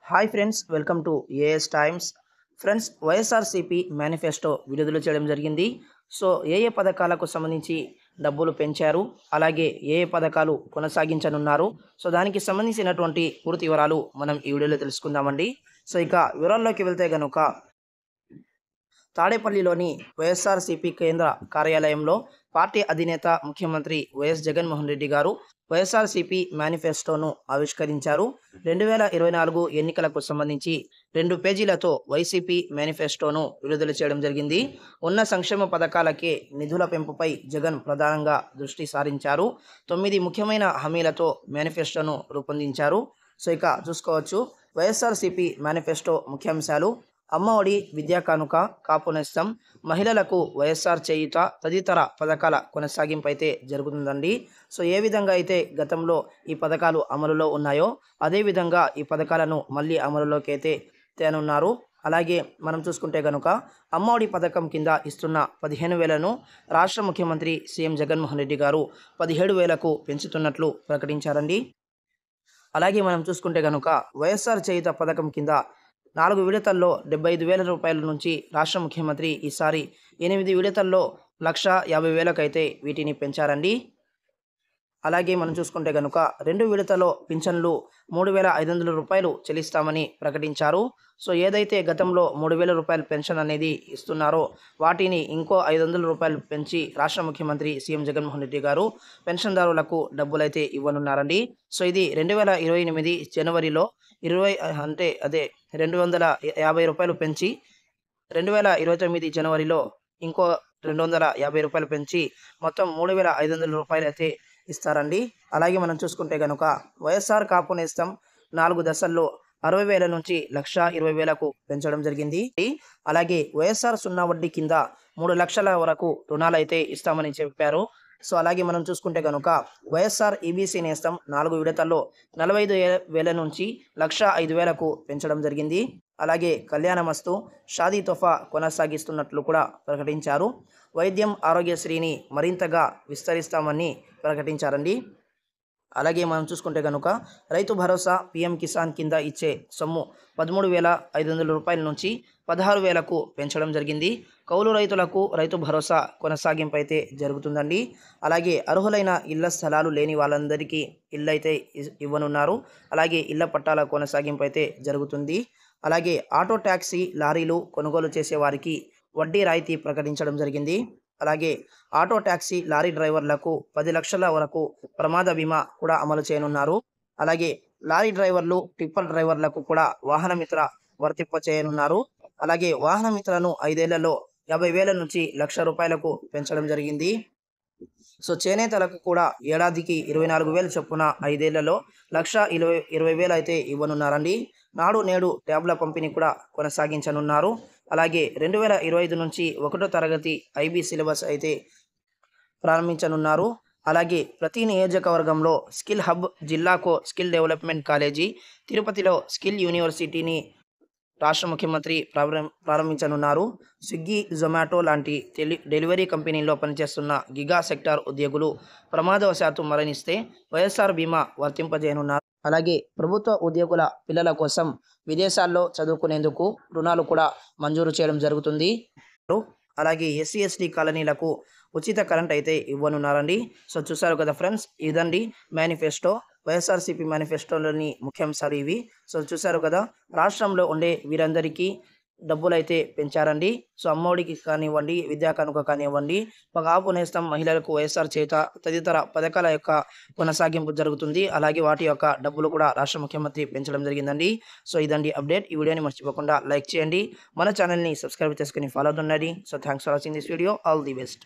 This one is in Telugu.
Hi friends, welcome to AS times. Friends, YSRCP manifesto విడుదల చేయడం జరిగింది. సో ఏ పథకాలకు సంబంధించి డబ్బులు పెంచారు, అలాగే ఏ పథకాలు కొనసాగించనున్నారు, సో దానికి సంబంధించినటువంటి పూర్తి వివరాలు మనం ఈ వీడియోలో తెలుసుకుందామండి. సో ఇక వివరాల్లోకి వెళ్తే గనుక తాడేపల్లిలోని వైఎస్ఆర్సీపీ కేంద్ర కార్యాలయంలో పార్టీ అధినేత ముఖ్యమంత్రి వైఎస్ జగన్మోహన్ రెడ్డి గారు వైఎస్ఆర్సీపీ మేనిఫెస్టోను ఆవిష్కరించారు. 2024 ఎన్నికలకు సంబంధించి 2 పేజీలతో వైసీపీ మేనిఫెస్టోను విడుదల చేయడం జరిగింది. ఉన్న సంక్షేమ పథకాలకే నిధుల పెంపుపై జగన్ ప్రధానంగా దృష్టి సారించారు. 9 ముఖ్యమైన హామీలతో మేనిఫెస్టోను రూపొందించారు. సో ఇక చూసుకోవచ్చు, వైఎస్ఆర్సీపీ మేనిఫెస్టో ముఖ్యాంశాలు: అమ్మఒడి, విద్యా కానుక, కాపు నేస్తం, మహిళలకు వైఎస్ఆర్ చేయుత తదితర పథకాల కొనసాగింపు అయితే జరుగుతుందండి. సో ఏ విధంగా అయితే గతంలో ఈ పథకాలు అమలులో ఉన్నాయో అదేవిధంగా ఈ పథకాలను మళ్ళీ అమలులోకి అయితే తేనున్నారు. అలాగే మనం చూసుకుంటే కనుక అమ్మఒడి పథకం కింద ఇస్తున్న 15,000ను రాష్ట్ర ముఖ్యమంత్రి సీఎం జగన్మోహన్ రెడ్డి గారు 17,000కు పెంచుతున్నట్లు ప్రకటించారండి. అలాగే మనం చూసుకుంటే కనుక వైఎస్ఆర్ చేయుత పథకం కింద 4 విడతల్లో 75,000 రూపాయల నుంచి రాష్ట్ర ముఖ్యమంత్రి ఈసారి 8 విడతల్లో 1,50,000 అయితే వీటిని పెంచారండి. అలాగే మనం చూసుకుంటే కనుక 2 విడతలో పింఛన్లు 3,500 రూపాయలు చెల్లిస్తామని ప్రకటించారు. సో ఏదైతే గతంలో 3,000 రూపాయల పెన్షన్ అనేది ఇస్తున్నారో వాటిని ఇంకో 500 రూపాయలు పెంచి రాష్ట్ర ముఖ్యమంత్రి సీఎం జగన్మోహన్ రెడ్డి గారు పెన్షన్దారులకు డబ్బులైతే ఇవ్వనున్నారండి. సో ఇది 2028 జనవరిలో 250 రూపాయలు పెంచి 2029 జనవరిలో ఇంకో 250 రూపాయలు పెంచి మొత్తం 3,500 రూపాయలు అయితే ఇస్తారండి. అలాగే మనం చూసుకుంటే కనుక వైఎస్ఆర్ కాపు నేస్తం 4 దశల్లో 60,000 నుంచి 1,20,000కు పెంచడం జరిగింది. అలాగే వైఎస్ఆర్ సున్నా వడ్డీ కింద 3 లక్షల వరకు రుణాలు అయితే ఇస్తామని చెప్పారు. సో అలాగే మనం చూసుకుంటే కనుక వైఎస్ఆర్ ఈబీసీ నేస్తం 4 విడతల్లో 45,000 నుంచి 1,05,000కు పెంచడం జరిగింది. అలాగే కళ్యాణమస్తు, షాదీ తోఫా కొనసాగిస్తున్నట్లు కూడా ప్రకటించారు. వైద్యం, ఆరోగ్యశ్రీని మరింతగా విస్తరిస్తామని ప్రకటించారండి. అలాగే మనం చూసుకుంటే కనుక రైతు భరోసా, పీఎం కిసాన్ కింద ఇచ్చే సొమ్ము 13,500 రూపాయల నుంచి 16,000కు పెంచడం జరిగింది. కౌలు రైతులకు రైతు భరోసా కొనసాగింపు అయితే జరుగుతుందండి. అలాగే అర్హులైన ఇళ్ల స్థలాలు లేని వాళ్ళందరికీ ఇల్లు అయితే ఇవ్వనున్నారు. అలాగే ఇళ్ల పట్టాల కొనసాగింపు అయితే జరుగుతుంది. అలాగే ఆటో ట్యాక్సీ, లారీలు కొనుగోలు చేసే వారికి వడ్డీ రాయితీ ప్రకటించడం జరిగింది. అలాగే ఆటో ట్యాక్సీ, లారీ డ్రైవర్లకు 10 లక్షల వరకు ప్రమాద బీమా కూడా అమలు చేయనున్నారు. అలాగే లారీ డ్రైవర్లు, టిప్పర్ డ్రైవర్లకు కూడా వాహన మిత్ర వర్తింప చేయనున్నారు. అలాగే వాహన మిత్రను 5 ఏళ్లలో 50,000 నుంచి 1,00,000 రూపాయలకు పెంచడం జరిగింది. సో చేనేతలకు కూడా ఏడాదికి 24,000 చొప్పున 5 ఏళ్లలో 1,20,000 అయితే ఇవ్వనున్నారండి. నాడు నేడు ట్యాబ్ల పంపిణీ కూడా కొనసాగించనున్నారు. అలాగే 2025 నుంచి 1వ తరగతి ఐబీ సిలబస్ అయితే ప్రారంభించనున్నారు. అలాగే ప్రతి నియోజకవర్గంలో స్కిల్ హబ్, జిల్లాకు స్కిల్ డెవలప్మెంట్ కాలేజీ, తిరుపతిలో స్కిల్ యూనివర్సిటీని రాష్ట్ర ముఖ్యమంత్రి ప్రారంభించనున్నారు. స్విగ్గీ, జొమాటో లాంటి డెలివరీ కంపెనీల్లో పనిచేస్తున్న గిగా సెక్టార్ ఉద్యోగులు ప్రమాదవశాత్తు మరణిస్తే వైఎస్ఆర్ బీమా వర్తింపజేయనున్నారు. అలాగే ప్రభుత్వ ఉద్యోగుల పిల్లల కోసం విదేశాల్లో చదువుకునేందుకు రుణాలు కూడా మంజూరు చేయడం జరుగుతుంది. అలాగే ఎస్సీ ఎస్టీ కాలనీలకు ఉచిత కరెంట్ అయితే ఇవ్వనున్నారండి. సో చూసారు కదా ఫ్రెండ్స్, ఇదండి మేనిఫెస్టో. వైఎస్ఆర్సీపీ మేనిఫెస్టోలోని ముఖ్యాంశాలు ఇవి. సో చూసారు కదా, రాష్ట్రంలో ఉండే వీరందరికీ డబ్బులు అయితే పెంచారండి. సో అమ్మఒడికి కానివ్వండి, విద్యా కానుక కానివ్వండి, కాపు నేస్తం, మహిళలకు వైఎస్ఆర్ చేత తదితర పథకాల యొక్క కొనసాగింపు జరుగుతుంది. అలాగే వాటి యొక్క డబ్బులు కూడా రాష్ట్ర ముఖ్యమంత్రి పెంచడం జరిగిందండి. సో ఇదండి అప్డేట్. ఈ వీడియోని మర్చిపోకుండా లైక్ చేయండి, మన ఛానల్ని సబ్స్క్రైబ్ చేసుకుని ఫాలో అవుతుండండి. So thanks for watching this video. All the best.